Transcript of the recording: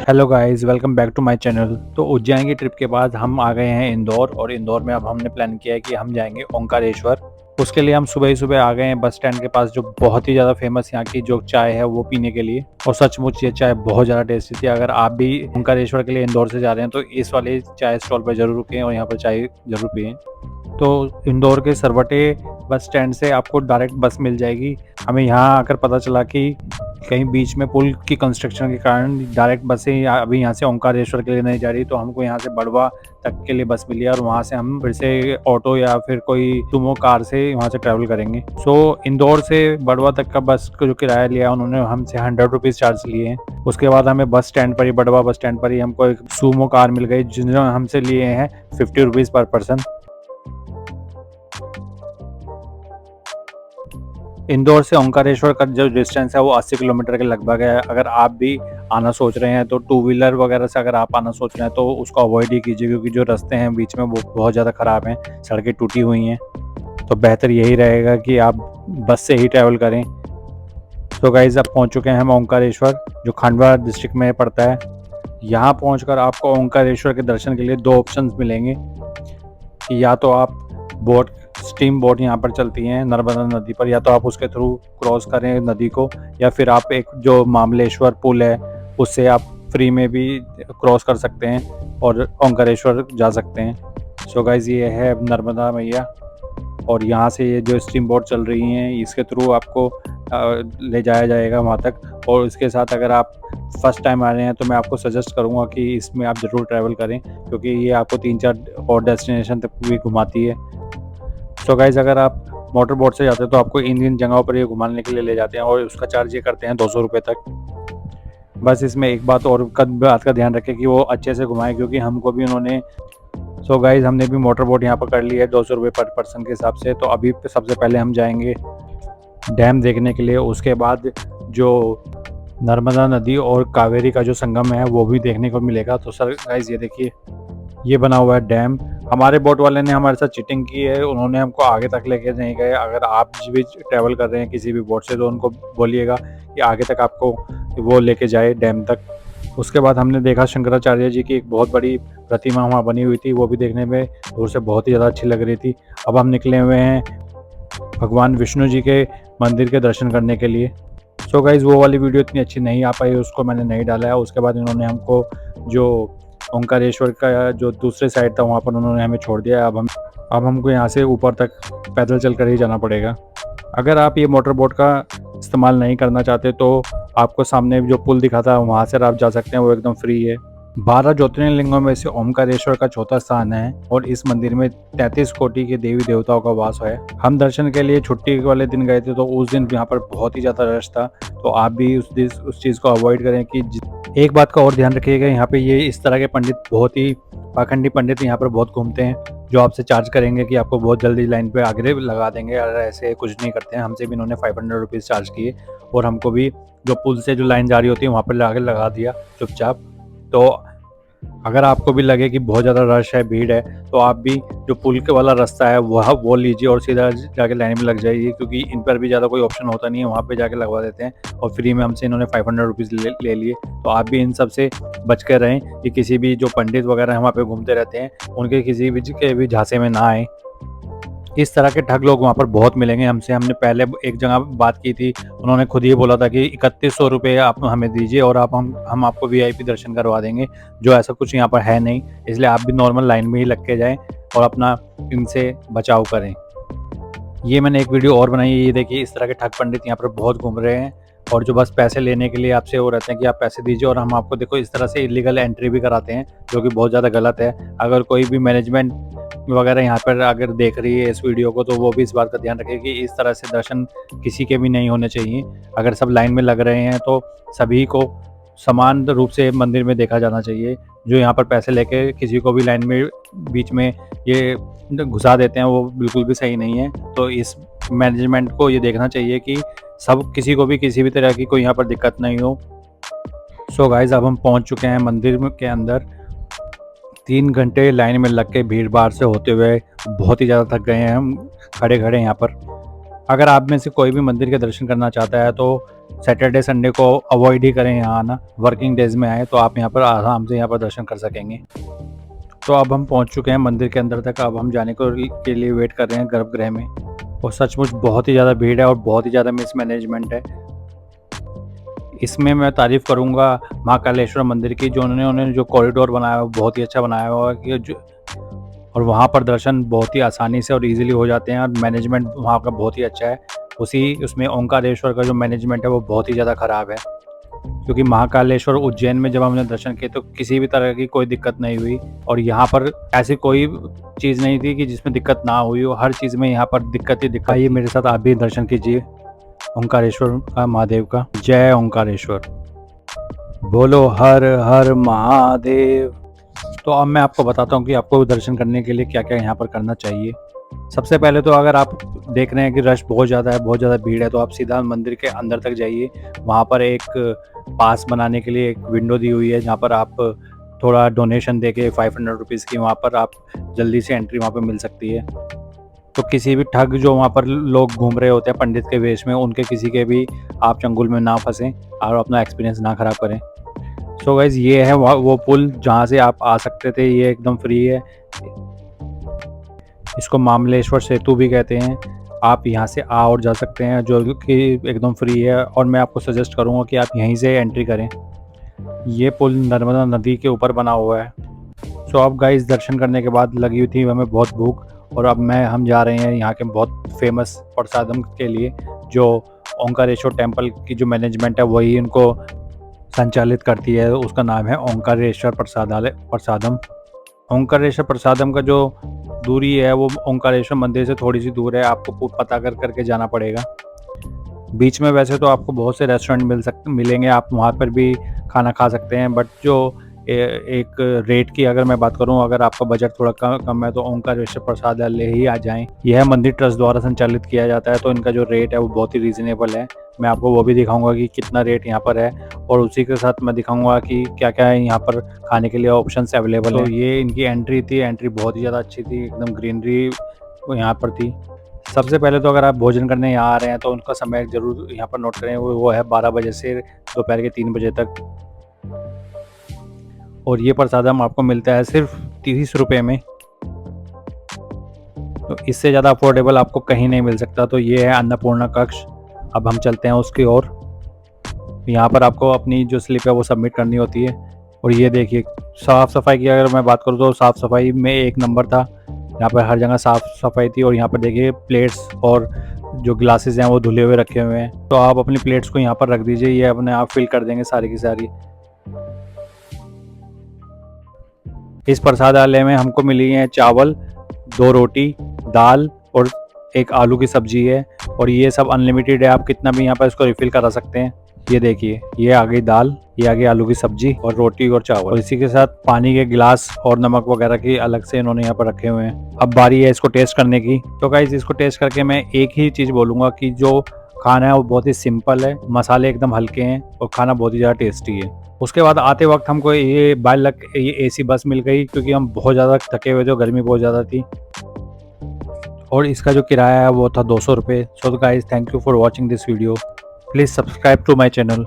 Hello guys, welcome back to my channel. तो उज्जैन की trip के बाद हम आ गए हैं इंदौर, और इंदौर में अब हमने प्लान किया है कि हम जाएंगे ओंकारेश्वर। उसके लिए हम सुबह ही सुबह आ गए हैं बस स्टैंड के पास, जो बहुत ही ज़्यादा फेमस यहाँ की जो चाय है वो पीने के लिए। और सचमुच ये चाय बहुत ज़्यादा टेस्टी थी। अगर आप भी ओंकारेश्वर के लिए इंदौर से जा रहे हैं तो इस वाले चाय स्टॉल पर ज़रूर रुकें और यहाँ पर चाय ज़रूर पिएँ। तो इंदौर के सरवटे बस स्टैंड से आपको डायरेक्ट बस मिल जाएगी। हमें यहाँ आकर पता चला कि कहीं बीच में पुल की कंस्ट्रक्शन के कारण डायरेक्ट बसें अभी यहाँ से ओंकारेश्वर के लिए नहीं जा रही, तो हमको यहाँ से बड़वा तक के लिए बस मिली है, और वहाँ से हम फिर से ऑटो या फिर कोई सुमो कार से वहाँ से ट्रैवल करेंगे। सो इंदौर से बड़वा तक का बस का जो किराया लिया उन्होंने हमसे 100 रुपीज़ चार्ज लिए हैं। उसके बाद हमें बस स्टैंड पर ही, बड़वा बस स्टैंड पर ही हमको एक सुमो कार मिल गई, जिन्होंने हमसे लिए हैं 50 रुपीज़ पर पर्सन। इंदौर से ओंकारेश्वर का जो डिस्टेंस है वो 80 किलोमीटर के लगभग है। अगर आप भी आना सोच रहे हैं तो टू व्हीलर वगैरह से अगर आप आना सोच रहे हैं तो उसको अवॉइड ही कीजिए, क्योंकि जो रास्ते हैं बीच में वो बहुत ज़्यादा ख़राब हैं, सड़कें टूटी हुई हैं। तो बेहतर यही रहेगा कि आप बस से ही ट्रैवल करें। तो गाइज़, अब पहुंच चुके हैं हम ओंकारेश्वर, जो खंडवा डिस्ट्रिक्ट में पड़ता है। यहाँ पहुंचकर आपको ओंकारेश्वर के दर्शन के लिए दो ऑप्शंस मिलेंगे कि या तो आप बोट स्टीम बोट यहाँ पर चलती हैं नर्मदा नदी पर, या तो आप उसके थ्रू क्रॉस करें नदी को, या फिर आप एक जो मामलेश्वर पुल है उससे आप फ्री में भी क्रॉस कर सकते हैं और ओंकारेश्वर जा सकते हैं। सो गाइज, ये है नर्मदा मैया, और यहाँ से ये जो स्टीम बोट चल रही हैं इसके थ्रू आपको ले जाया जाएगा वहाँ तक। और इसके साथ अगर आप फर्स्ट टाइम आ रहे हैं तो मैं आपको सजेस्ट करूँगा कि इसमें आप ज़रूर ट्रैवल करें, क्योंकि ये आपको 3-4 और डेस्टिनेशन तक भी घुमाती है। सो गाइज, अगर आप मोटर बोट से जाते हैं तो आपको इन जगहों पर ये घुमाने के लिए ले जाते हैं, और उसका चार्ज ये करते हैं 200 रुपये तक। बस इसमें एक बात और बात का ध्यान रखें कि वो अच्छे से घुमाएं, क्योंकि हमको भी उन्होंने सो गाइज हमने भी मोटर बोट यहाँ पर कर ली है 200 रुपये पर पर्सन के हिसाब से। तो अभी सबसे पहले हम जाएंगे डैम देखने के लिए, उसके बाद जो नर्मदा नदी और कावेरी का जो संगम है वो भी देखने को मिलेगा। तो सर गाइज, ये देखिए, ये बना हुआ है डैम। हमारे बोट वाले ने हमारे साथ चीटिंग की है, उन्होंने हमको आगे तक लेके नहीं गए। अगर आप भी ट्रैवल कर रहे हैं किसी भी बोट से तो उनको बोलिएगा कि आगे तक आपको वो लेके जाए डैम तक। उसके बाद हमने देखा शंकराचार्य जी की एक बहुत बड़ी प्रतिमा वहाँ बनी हुई थी, वो भी देखने में दूर से बहुत ही ज़्यादा अच्छी लग रही थी। अब हम निकले हुए हैं भगवान विष्णु जी के मंदिर के दर्शन करने के लिए। सो गाइज़, वो वाली वीडियो इतनी अच्छी नहीं आ पाई, उसको मैंने नहीं डाला है। उसके बाद इन्होंने हमको जो ओंकारेश्वर का जो दूसरे साइड था वहाँ पर उन्होंने हमें छोड़ दिया। अब हमको यहाँ से ऊपर तक पैदल चलकर ही जाना पड़ेगा। अगर आप ये मोटर बोट का इस्तेमाल नहीं करना चाहते तो आपको सामने जो पुल दिखा था वहाँ से आप जा सकते हैं, वो एकदम फ्री है। 12 ज्योतिर्लिंगों में से ओंकारेश्वर का चौथा स्थान है, और इस मंदिर में 33 कोटि के देवी देवताओं का वास है। हम दर्शन के लिए छुट्टी वाले दिन गए थे, तो उस दिन यहाँ पर बहुत ही ज़्यादा रश था। तो आप भी उस चीज़ को अवॉइड करें कि एक बात का और ध्यान रखिएगा, यहाँ पे ये इस तरह के पंडित, बहुत ही पाखंडी पंडित यहाँ पर बहुत घूमते हैं, जो आपसे चार्ज करेंगे कि आपको बहुत जल्दी लाइन पे आगे लगा देंगे। और ऐसे कुछ नहीं करते हैं। हमसे भी इन्होंने 500 रुपीज़ चार्ज किए, और हमको भी जो पुल से जो लाइन जा रही होती है वहाँ पर आगे लगा दिया चुपचाप। तो अगर आपको भी लगे कि बहुत ज़्यादा रश है, भीड़ है, तो आप भी जो पुल के वाला रास्ता है वो लीजिए और सीधा जाके लाइन में लग जाइए, क्योंकि इन पर भी ज़्यादा कोई ऑप्शन होता नहीं है, वहाँ पे जाके लगवा देते हैं और फ्री में हमसे इन्होंने 500 रुपीज़ ले लिए। तो आप भी इन सब से बच कर रहें कि किसी भी जो पंडित वगैरह वहाँ पे घूमते रहते हैं उनके किसी भी झांसे में ना आए। इस तरह के ठग लोग वहाँ पर बहुत मिलेंगे हमसे। हमने पहले एक जगह बात की थी, उन्होंने खुद ही बोला था कि 3100 रुपये आप हमें दीजिए और हम आपको VIP दर्शन करवा देंगे, जो ऐसा कुछ यहाँ पर है नहीं। इसलिए आप भी नॉर्मल लाइन में ही लग के जाएँ और अपना इनसे बचाव करें। ये मैंने एक वीडियो और बनाई है, ये देखिए, इस तरह के ठग पंडित यहाँ पर बहुत घूम रहे हैं, और जो बस पैसे लेने के लिए आपसे वो रहते हैं कि आप पैसे दीजिए, और हम आपको देखो इस तरह से इलीगल एंट्री भी कराते हैं, जो कि बहुत ज़्यादा गलत है। अगर कोई भी मैनेजमेंट वगैरह यहाँ पर अगर देख रही है इस वीडियो को, तो वो भी इस बात का ध्यान रखें कि इस तरह से दर्शन किसी के भी नहीं होने चाहिए। अगर सब लाइन में लग रहे हैं तो सभी को समान रूप से मंदिर में देखा जाना चाहिए। जो यहाँ पर पैसे लेके किसी को भी लाइन में बीच में ये घुसा देते हैं, वो बिल्कुल भी सही नहीं है। तो इस मैनेजमेंट को ये देखना चाहिए कि सब किसी को भी किसी भी तरह की कोई यहाँ पर दिक्कत नहीं हो। सो गाइज, अब हम पहुँच चुके हैं मंदिर के अंदर। 3 घंटे लाइन में लग के भीड़ भाड़ से होते हुए बहुत ही ज़्यादा थक गए हैं हम खड़े खड़े यहाँ पर। अगर आप में से कोई भी मंदिर के दर्शन करना चाहता है तो सैटरडे संडे को अवॉइड ही करें यहाँ आना, वर्किंग डेज़ में आएँ तो आप यहाँ पर आराम से यहाँ पर दर्शन कर सकेंगे। तो अब हम पहुँच चुके हैं मंदिर के अंदर तक, अब हम जाने को के लिए वेट कर रहे हैं गर्भगृह में। और सचमुच बहुत ही ज़्यादा भीड़ है और बहुत ही ज़्यादा मिसमैनेजमेंट है। इसमें मैं तारीफ़ करूँगा महाकालेश्वर मंदिर की, जो उन्होंने जो कॉरिडोर बनाया है वो बहुत ही अच्छा बनाया हुआ है कि जो, और वहाँ पर दर्शन बहुत ही आसानी से और ईज़िली हो जाते हैं और मैनेजमेंट वहाँ का बहुत ही अच्छा है। उसमें ओंकारेश्वर का जो मैनेजमेंट है वो बहुत ही ज़्यादा ख़राब है। क्योंकि महाकालेश्वर उज्जैन में जब हमने दर्शन किए तो किसी भी तरह की कोई दिक्कत नहीं हुई, और यहाँ पर ऐसी कोई चीज़ नहीं थी कि जिसमें दिक्कत ना हुई हो, हर चीज़ में यहाँ पर दिक्कत ही दिक्कत। आइए मेरे साथ आप भी दर्शन कीजिए ओंकारेश्वर का, महादेव का। जय ओंकारेश्वर, बोलो हर हर महादेव। तो अब मैं आपको बताता हूँ कि आपको दर्शन करने के लिए क्या क्या यहाँ पर करना चाहिए। सबसे पहले तो अगर आप देख रहे हैं कि रश बहुत ज़्यादा है, बहुत ज़्यादा भीड़ है, तो आप सीधा मंदिर के अंदर तक जाइए। वहाँ पर एक पास बनाने के लिए एक विंडो दी हुई है, जहाँ पर आप थोड़ा डोनेशन देके 500 रुपीज़ की वहाँ पर आप जल्दी से एंट्री वहाँ पर मिल सकती है। तो किसी भी ठग जो वहाँ पर लोग घूम रहे होते हैं पंडित के वेश में, उनके किसी के भी आप चंगुल में ना फंसें और अपना एक्सपीरियंस ना ख़राब करें। सो गाइज़, ये है वो पुल जहाँ से आप आ सकते थे, ये एकदम फ्री है। इसको मामलेश्वर सेतु भी कहते हैं। आप यहाँ से आ और जा सकते हैं, जो कि एकदम फ्री है, और मैं आपको सजेस्ट करूँगा कि आप यहीं से एंट्री करें। ये पुल नर्मदा नदी के ऊपर बना हुआ है। सो अब गाइस, दर्शन करने के बाद लगी हुई थी हमें बहुत भूख, और अब हम जा रहे हैं यहाँ के बहुत फेमस प्रसादम के लिए, जो ओंकारेश्वर टेम्पल की जो मैनेजमेंट है वही इनको संचालित करती है। उसका नाम है ओंकारेश्वर प्रसादम। ओंकारेश्वर प्रसादम का जो दूरी है वो ओंकारेश्वर मंदिर से थोड़ी सी दूर है, आपको पता करके जाना पड़ेगा। बीच में वैसे तो आपको बहुत से रेस्टोरेंट मिलेंगे, आप वहाँ पर भी खाना खा सकते हैं, बट जो एक रेट की अगर मैं बात करूं, अगर आपका बजट थोड़ा कम है तो ओंकारेश्वर प्रसादालय ही आ जाएं। यह मंदिर ट्रस्ट द्वारा संचालित किया जाता है, तो इनका जो रेट है वो बहुत ही रीज़नेबल है। मैं आपको वो भी दिखाऊंगा कि कितना रेट यहाँ पर है, और उसी के साथ मैं दिखाऊंगा कि क्या क्या है यहाँ पर खाने के लिए ऑप्शंस अवेलेबल है। तो ये इनकी एंट्री थी, एंट्री बहुत ही ज़्यादा अच्छी थी, एकदम ग्रीनरी यहाँ पर थी। सबसे पहले तो अगर आप भोजन करने यहाँ आ रहे हैं तो उनका समय ज़रूर यहाँ पर नोट करें, वो है 12 बजे से दोपहर के 3 बजे तक। और ये प्रसादम आपको मिलता है सिर्फ 30 रुपये में, तो इससे ज़्यादा अफोर्डेबल आपको कहीं नहीं मिल सकता। तो ये है अन्नपूर्णा कक्ष। अब हम चलते हैं उसकी ओर। यहाँ पर आपको अपनी जो स्लिप है वो सबमिट करनी होती है। और ये देखिए, साफ़ सफाई की अगर मैं बात करूँ तो साफ़ सफाई में एक नंबर था। यहाँ पर हर जगह साफ़ सफाई थी, और यहाँ पर देखिए प्लेट्स और जो ग्लासेस हैं वो धुले हुए रखे हुए हैं। तो आप अपनी प्लेट्स को यहाँ पर रख दीजिए, ये अपने आप फिल कर देंगे सारी की सारी। इस प्रसादालय में हमको मिली हैं चावल, 2 रोटी, दाल और एक आलू की सब्जी है, और ये सब अनलिमिटेड है, आप कितना भी यहाँ पर इसको रिफ़िल करा सकते हैं। ये देखिए, ये आ गई दाल, ये आ गई आलू की सब्जी और रोटी और चावल, और इसी के साथ पानी के गिलास और नमक वगैरह की अलग से इन्होंने यहाँ पर रखे हुए हैं। अब बारी है इसको टेस्ट करने की। तो गाइस, इसको टेस्ट करके मैं एक ही चीज़ बोलूँगा कि जो खाना है वो बहुत ही सिंपल है, मसाले एकदम हल्के हैं और खाना बहुत ही ज़्यादा टेस्टी है। उसके बाद आते वक्त हमको ये बाय लक ये एसी बस मिल गई, क्योंकि हम बहुत ज़्यादा थके हुए थे, गर्मी बहुत ज़्यादा थी, और इसका जो किराया है वो था 200 रुपये। So guys, thank you for watching this video. Please subscribe to my channel.